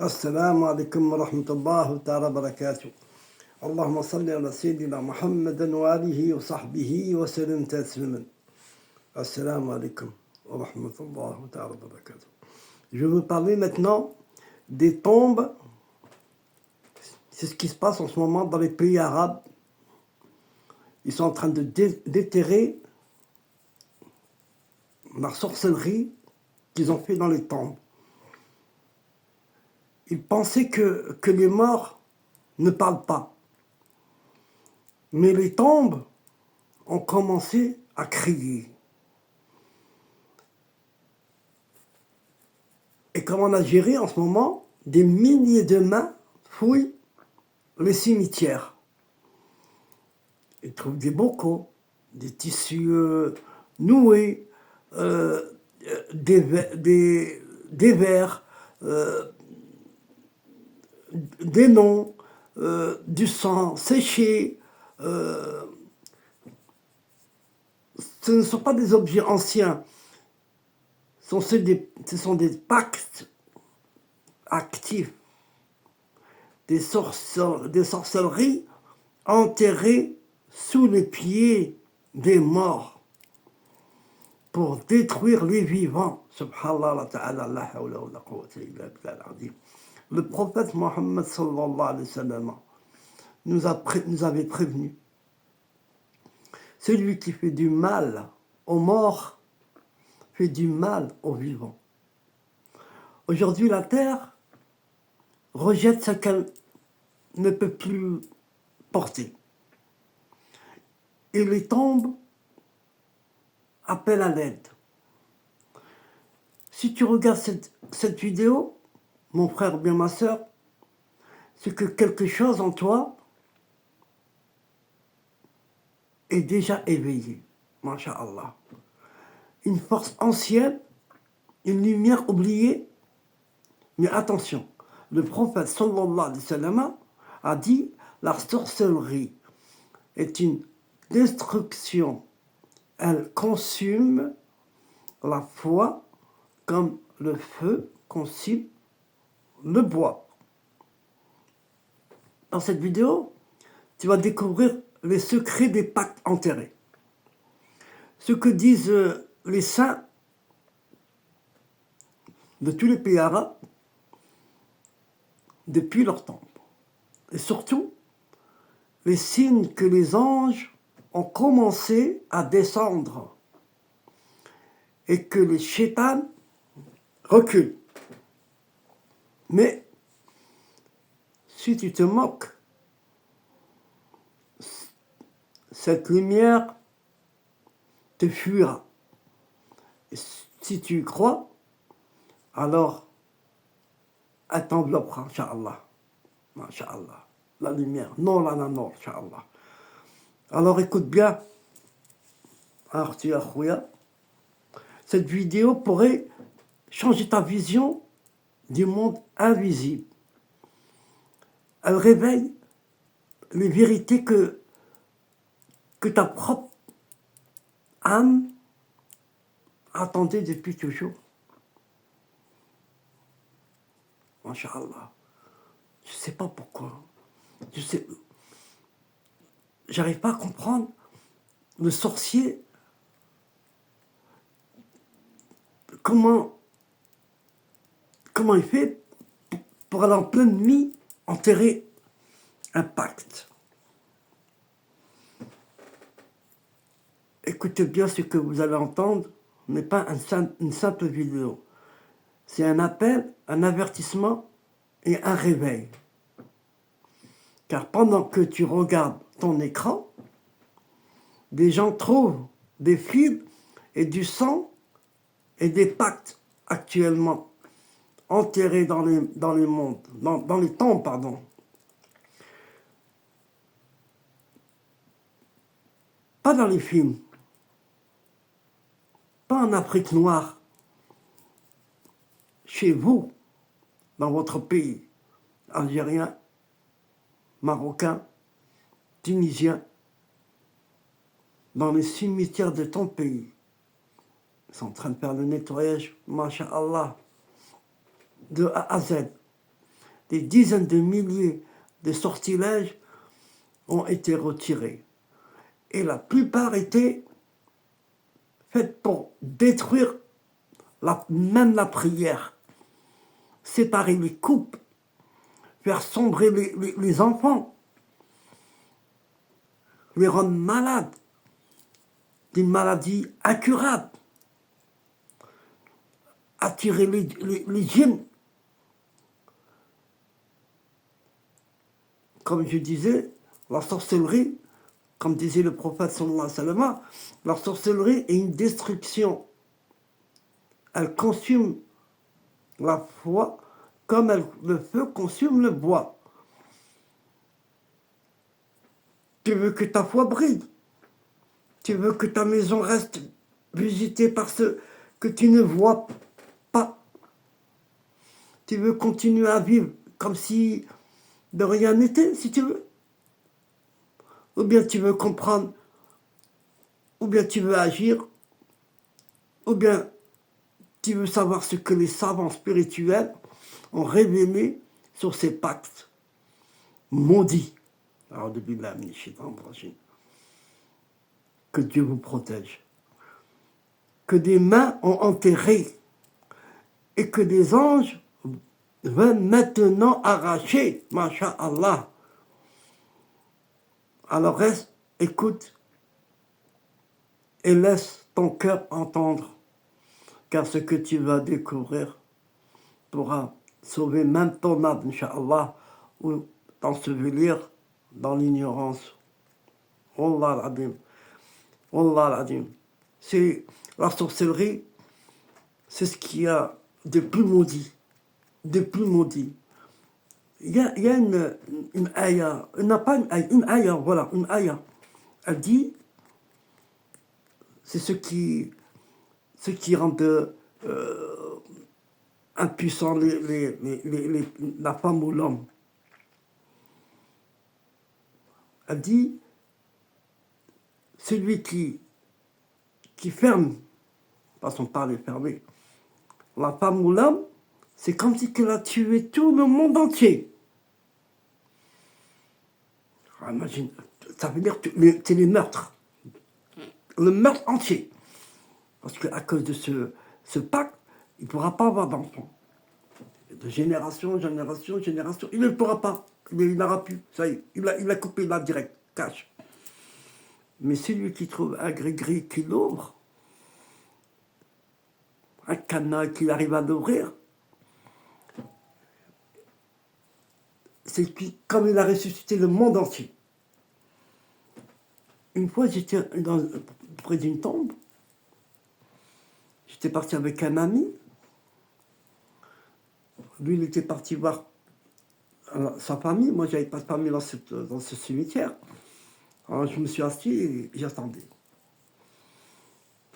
السلام عليكم ورحمة الله تعالى وبركاته. اللهم صل على سيدنا محمد وآله وصحبه وسلم تسليما. Assalamu alaikum wa rahmatullahi ta'ala wa barakatuh. Je veux parler maintenant des tombes. C'est ce qui se passe en ce moment dans les pays arabes. Ils sont en train de déterrer la sorcellerie qu'ils ont fait dans les tombes. Ils pensaient que les morts ne parlent pas. Mais les tombes ont commencé à crier. Et comme en Algérie, en ce moment, des milliers de mains fouillent les cimetières. Ils trouvent des bocaux, des tissus noués, des verres, des noms, du sang séché. Ce ne sont pas des objets anciens. Ce sont des pactes actifs, des sorcelleries enterrées sous les pieds des morts pour détruire les vivants. Subhanallah ta'ala, la hawla wa la quwwata illa billah al-azim. Le prophète Mohammed sallallahu alayhi wa sallam nous avait prévenu. Celui qui fait du mal aux morts fait du mal aux vivants. Aujourd'hui, la terre rejette ce qu'elle ne peut plus porter. Et les tombes appellent à l'aide. Si tu regardes cette vidéo, mon frère ou bien ma soeur, c'est que quelque chose en toi est déjà éveillé. Masha'Allah. Une force ancienne, une lumière oubliée. Mais attention, le prophète sallallahu alayhi wa sallam a dit la sorcellerie est une destruction. Elle consume la foi comme le feu consume le bois. Dans cette vidéo, tu vas découvrir les secrets des pactes enterrés. Ce que disent les saints de tous les pays arabes depuis leur temps. Et surtout, les signes que les anges ont commencé à descendre et que les chétans reculent. Mais si tu te moques, cette lumière te fuira. Et si tu y crois, alors elle t'enveloppera, Inch'Allah. Inch'Allah. La lumière. Non, la non, Inch'Allah. Alors écoute bien, cette vidéo pourrait changer ta vision du monde invisible. Elle réveille les vérités que ta propre âme attendait depuis toujours. Masha'Allah. Je ne sais pas pourquoi. J'arrive pas à comprendre le sorcier. Comment il fait pour aller en pleine nuit enterrer un pacte. Écoutez bien ce que vous allez entendre, n'est pas une simple vidéo. C'est un appel, un avertissement et un réveil. Car pendant que tu regardes ton écran, des gens trouvent des fibres et du sang et des pactes actuellement enterrés dans les tombes, pardon. Pas dans les films, pas en Afrique noire, chez vous, dans votre pays, algérien, marocain, tunisien, dans les cimetières de ton pays. Ils sont en train de faire le nettoyage, masha'Allah, de A à Z. des dizaines de milliers de sortilèges ont été retirés. Et la plupart étaient faites pour détruire même la prière, séparer les couples, faire sombrer les enfants, les rendre malades, d'une maladie incurable, attirer les djinns. Comme je disais, la sorcellerie, comme disait le prophète sallallahu alayhi wa sallam, la sorcellerie est une destruction. Elle consume la foi comme le feu consume le bois. Tu veux que ta foi brille. Tu veux que ta maison reste visitée par ceux que tu ne vois pas. Tu veux continuer à vivre comme si de rien n'était, si tu veux. Ou bien tu veux comprendre, ou bien tu veux agir, ou bien tu veux savoir ce que les savants spirituels ont révélé sur ces pactes maudits. Alors, depuis la que Dieu vous protège. Que des mains ont enterré et que des anges veulent maintenant arracher, masha'Allah. Alors reste, écoute et laisse ton cœur entendre, car ce que tu vas découvrir pourra sauver même ton âme, incha'Allah, ou t'ensevelir dans l'ignorance. Wallah al-Adim. Wallah al-Adim. C'est la sorcellerie, c'est ce qu'il y a de plus maudit. De plus maudit. Il y a une ayah, une ayah, voilà, une ayah. Elle dit, c'est ce qui rend impuissant la femme ou l'homme. Elle dit, celui qui ferme, façon de parler fermé, la femme ou l'homme, c'est comme si elle a tué tout le monde entier. Alors, imagine, ça veut dire que c'est les meurtres. Le meurtre entier. Parce qu'à cause de ce pacte, il ne pourra pas avoir d'enfant. De génération en génération, il ne pourra pas. Il n'aura plus. Ça y est, il a coupé là direct, cash. Mais celui qui trouve un gris-gris qui l'ouvre, un cadenas qui arrive à l'ouvrir, c'est comme il a ressuscité le monde entier. Une fois, j'étais près d'une tombe. J'étais parti avec un ami. Lui, il était parti voir sa famille. Moi, je n'avais pas de famille dans ce cimetière. Alors, je me suis assis et j'attendais.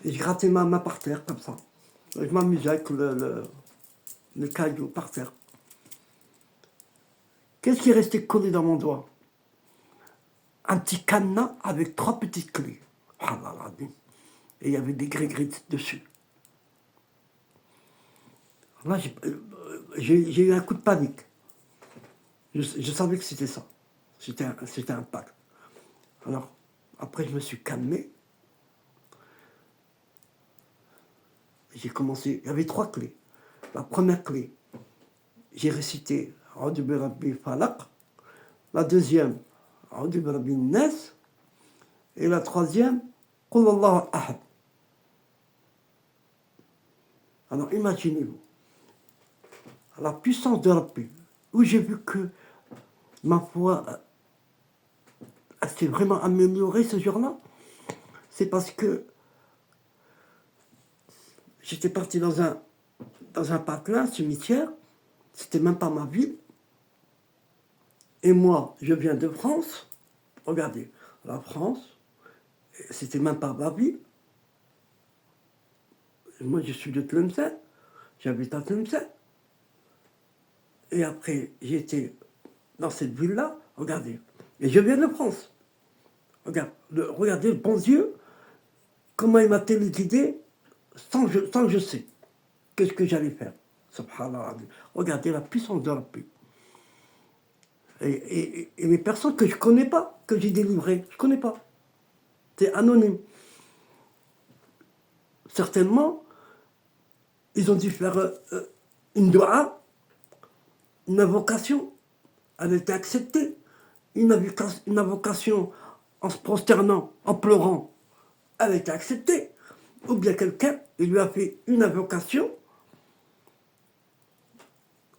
Et je grattais ma main par terre, comme ça. Je m'amusais avec le caillou par terre. Qu'est-ce qui est resté collé dans mon doigt? Un petit cadenas avec 3 petites clés. Ah là là. Et il y avait des gris-gris dessus. Là, j'ai eu un coup de panique. Je savais que c'était ça. C'était un pacte. Alors, après, je me suis calmé. J'ai commencé. Il y avait 3 clés. La première clé, j'ai récité A'udhu bi Rabbil Falaq. La deuxième, A'udhu bi Rabbin Nas. Et la troisième, Qul Allahu Ahad. Alors, imaginez-vous. La puissance de Rabbi, où j'ai vu que ma foi s'est vraiment améliorée ce jour-là, c'est parce que j'étais parti dans un patelin, un cimetière, c'était même pas ma ville. Et moi, je viens de France. Regardez, la France, c'était même pas ma ville. Moi, je suis de Tlemcen, j'habite à Tlemcen. Et après, j'étais dans cette ville-là, regardez. Et je viens de France. Regardez le bon Dieu, comment il m'a téléguidé sans que je sais qu'est-ce que j'allais faire. Subhanallah. Regardez la puissance de Rabbi. Et les personnes que je ne connais pas, que j'ai délivrées, je ne connais pas. C'est anonyme. Certainement, ils ont dû faire une dua, une invocation. Elle a été acceptée. Une invocation en se prosternant, en pleurant, elle a été acceptée. Ou bien quelqu'un, il lui a fait une invocation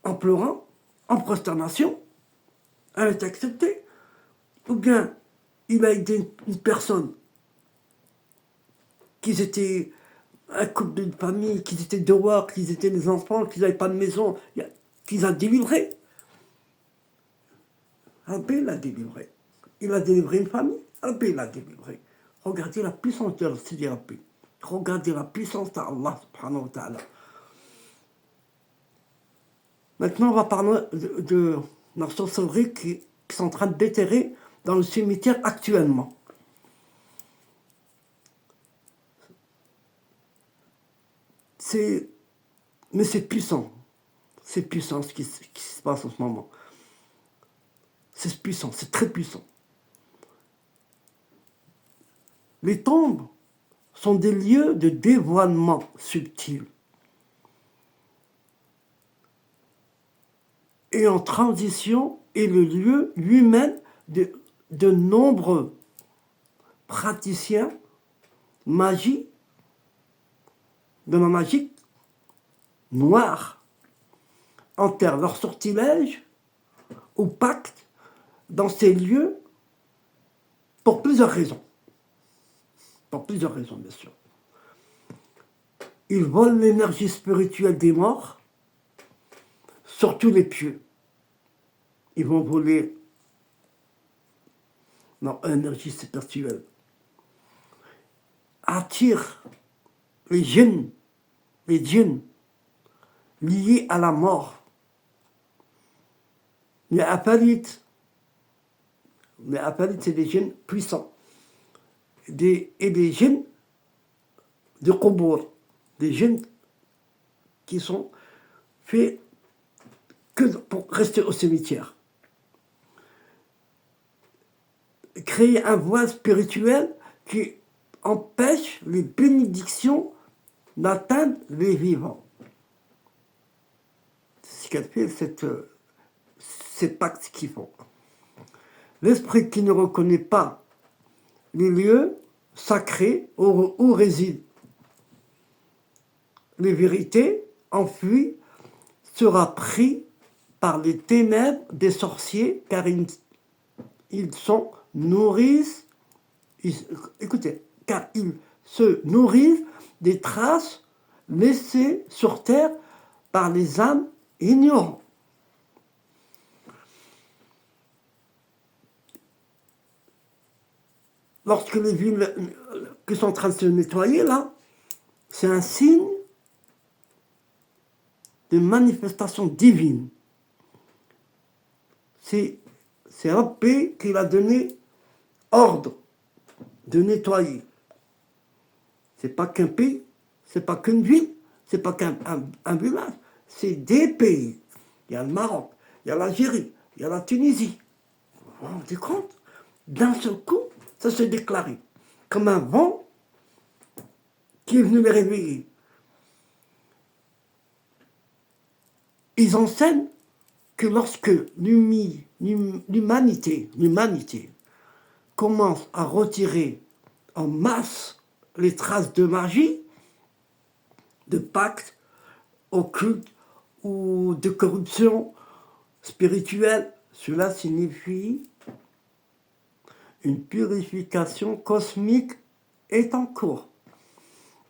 en pleurant, en prosternation, elle a été acceptée. Ou bien il a aidé une personne qu'ils étaient un couple de famille, qu'ils étaient dehors, qu'ils étaient des enfants, qu'ils n'avaient pas de maison, qu'ils a délivré. Rabbi l'a délivré. Il a délivré une famille, Rabbi l'a délivré. Regardez la puissance de Sidi Rabbi. Regardez la puissance d'Allah subhanahu wa ta'ala. Maintenant, on va parler de la sorcellerie qui sont en train de déterrer dans le cimetière actuellement. Mais c'est puissant. C'est puissant ce qui se passe en ce moment. C'est puissant, c'est très puissant. Les tombes sont des lieux de dévoilement subtil et en transition est le lieu lui-même de nombreux praticiens de la magie noire enterrent leurs sortilèges ou pactes dans ces lieux pour plusieurs raisons. Pour plusieurs raisons, bien sûr. Ils volent l'énergie spirituelle des morts, surtout les pieux. Ils vont voler leur énergie spirituelle. Attirent les djinns liés à la mort. Les apalites, c'est des djinns puissants. Et des djinns de Qubur, des djinns qui sont faits que pour rester au cimetière. Créer un voile spirituel qui empêche les bénédictions d'atteindre les vivants. C'est ce qu'elle fait, ces pactes qu'ils font. L'esprit qui ne reconnaît pas les lieux sacrés où résident les vérités enfuies sera pris par les ténèbres des sorciers car ils car ils se nourrissent des traces laissées sur terre par les âmes ignorantes. Lorsque les villes qui sont en train de se nettoyer, là, c'est un signe de manifestation divine. C'est Rabbi qui a donné ordre de nettoyer. C'est pas qu'un pays, c'est pas qu'une ville, c'est pas qu'un village, c'est des pays. Il y a le Maroc, il y a l'Algérie, il y a la Tunisie. Vous vous rendez compte? D'un seul coup, ça s'est déclaré comme un vent qui est venu les réveiller. Ils enseignent que lorsque l'humanité commence à retirer en masse les traces de magie, de pacte occulte ou de corruption spirituelle, cela signifie une purification cosmique est en cours.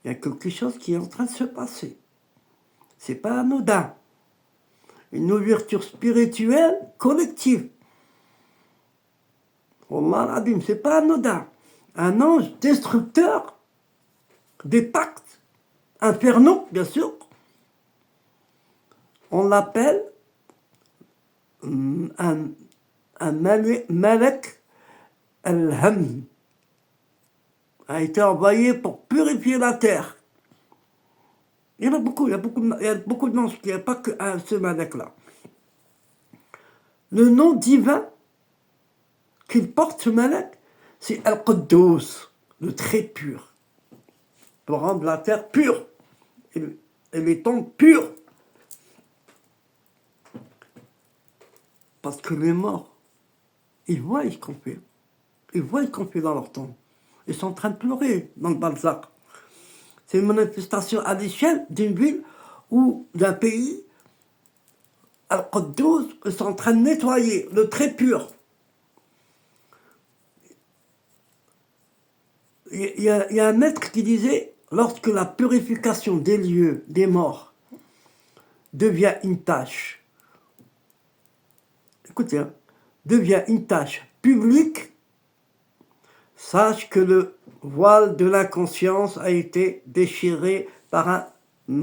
Il y a quelque chose qui est en train de se passer. C'est pas anodin. Une ouverture spirituelle collective. Wallah al-Adim, c'est pas anodin. Un ange destructeur des pactes infernaux, bien sûr. On l'appelle un Malek al-Ham. A été envoyé pour purifier la terre. Il y a beaucoup de noms, il n'y a pas que ce Malek-là. Le nom divin qu'il porte, ce malak, c'est Al-Quddus, le très pur, pour rendre la terre pure et les tombes pures. Parce que les morts, ils voient ce qu'on fait. Ils voient ce qu'on fait dans leur tombe. Ils sont en train de pleurer dans le Balzac. C'est une manifestation à l'échelle d'une ville ou d'un pays. Al-Quddus, ils sont en train de nettoyer le très pur. Il y a un maître qui disait, lorsque la purification des lieux, des morts, devient une tâche, écoutez, hein, devient une tâche publique, sache que le voile de l'inconscience a été déchiré par un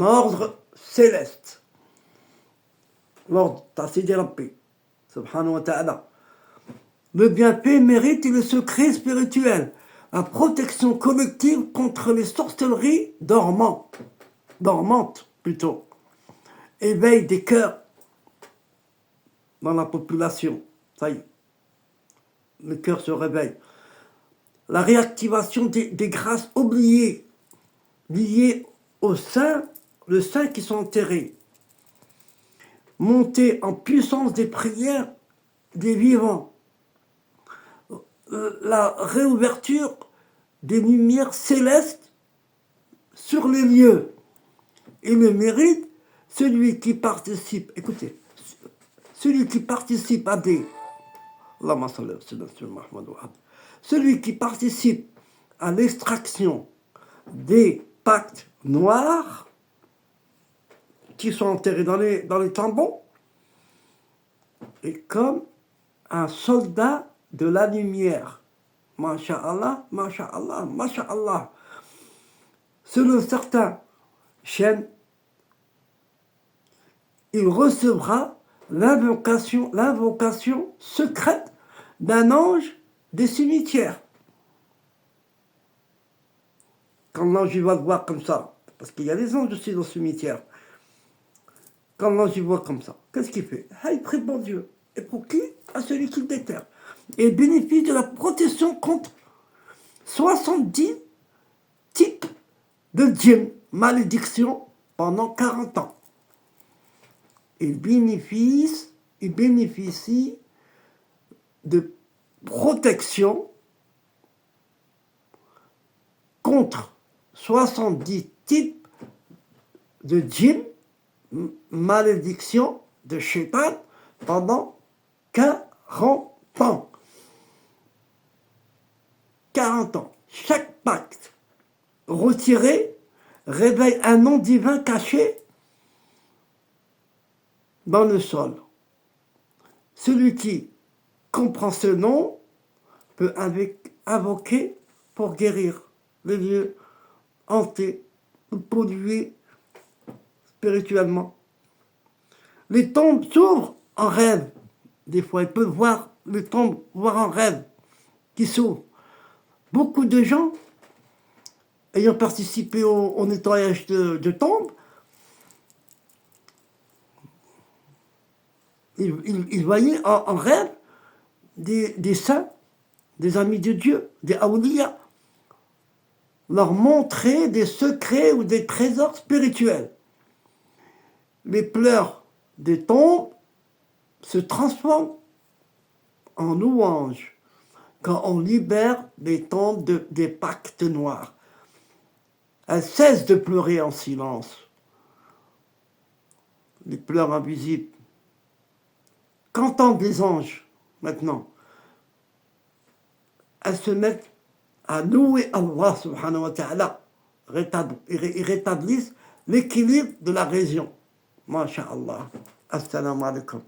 ordre céleste. L'ordre Tasidi Rabbi, subhanahu wa ta'ala. Le bienfait mérite le secret spirituel, la protection collective contre les sorcelleries dormantes plutôt, éveil des cœurs dans la population. Ça y est, le cœur se réveille. La réactivation des grâces oubliées, liées au saint, le saint qui sont enterrés. Montée en puissance des prières des vivants. La réouverture des lumières célestes sur les lieux. Et le mérite, celui qui participe, écoutez, celui qui participe à des... Celui qui participe à l'extraction des pactes noirs qui sont enterrés dans les tombeaux est comme un soldat de la lumière. Masha'Allah, Masha'Allah, Masha'Allah. Selon certains chaînes, il recevra l'invocation secrète d'un ange des cimetières. Quand l'ange va le voir comme ça, parce qu'il y a des anges aussi dans le cimetière, quand l'ange voit comme ça, qu'est-ce qu'il fait? Il prie pour Dieu. Et pour qui? À celui qui le déterre. Et il bénéficie de la protection contre 70 types de djinns, malédictions, pendant 40 ans. Il bénéficie de protection contre 70 types de djinns, malédictions de shaitan pendant 40 ans. 40 ans. Chaque pacte retiré réveille un nom divin caché dans le sol. Celui qui comprend ce nom peut invoquer pour guérir les lieux hantés ou pollués spirituellement. Les tombes s'ouvrent en rêve. Des fois, ils peuvent voir les tombes, voir en rêve, qui s'ouvrent. Beaucoup de gens, ayant participé au nettoyage de tombes, ils voyaient en rêve des saints, des amis de Dieu, des awliya, leur montrer des secrets ou des trésors spirituels. Les pleurs des tombes se transforment en louanges quand on libère les tombes des pactes noirs. Elles cessent de pleurer en silence. Les pleurs invisibles. Qu'entendent les anges maintenant? Elles se mettent à louer Allah subhanahu wa ta'ala. Ils rétablissent l'équilibre de la région. Masha'Allah. Assalamu alaikum.